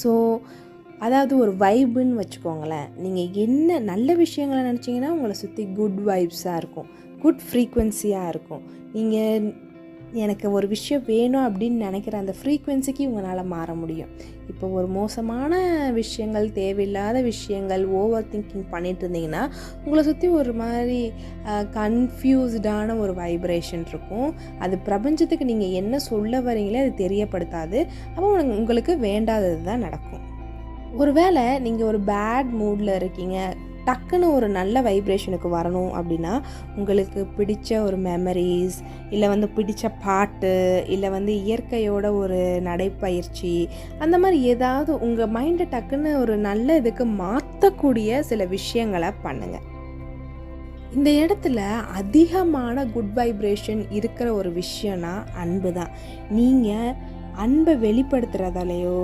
So அதாவது ஒரு வைப்புன்னு வச்சுக்கோங்களேன். நீங்கள் என்ன நல்ல விஷயங்களை நினச்சிங்கன்னா உங்களை சுற்றி குட் வைப்ஸாக இருக்கும், குட் ஃப்ரீக்வன்சியாக இருக்கும். நீங்கள் எனக்கு ஒரு விஷயம் வேணும் அப்படின்னு நினைக்கிற அந்த ஃப்ரீக்வன்சிக்கு உங்களால் மாற முடியும். இப்போ ஒரு மோசமான விஷயங்கள், தேவையில்லாத விஷயங்கள், ஓவர் திங்கிங் பண்ணிட்டு இருந்தீங்கன்னா உங்களை சுற்றி ஒரு மாதிரி கன்ஃபியூஸ்டான ஒரு வைப்ரேஷன் இருக்கும். அது பிரபஞ்சத்துக்கு நீங்கள் என்ன சொல்ல வரீங்களே அது தெரியப்படுத்தாது. அப்போ உங்களுக்கு வேண்டாதது தான் நடக்கும். ஒருவேளை நீங்கள் ஒரு பேட் மூடில் இருக்கீங்க, டக்குன்னு ஒரு நல்ல வைப்ரேஷனுக்கு வரணும் அப்படின்னா உங்களுக்கு பிடிச்ச ஒரு மெமரிஸ், இல்லை பிடிச்ச பாட்டு, இல்லை இயற்கையோட ஒரு நடைப்பயிற்சி, அந்த மாதிரி ஏதாவது உங்கள் மைண்டை டக்குன்னு ஒரு நல்ல இதுக்கு மாற்றக்கூடிய சில விஷயங்களை பண்ணுங்கள். இந்த இடத்துல அதிகமான குட் வைப்ரேஷன் இருக்கிற ஒரு விஷயம்னா அன்பு தான். நீங்கள் அன்பை வெளிப்படுத்துகிறதாலேயோ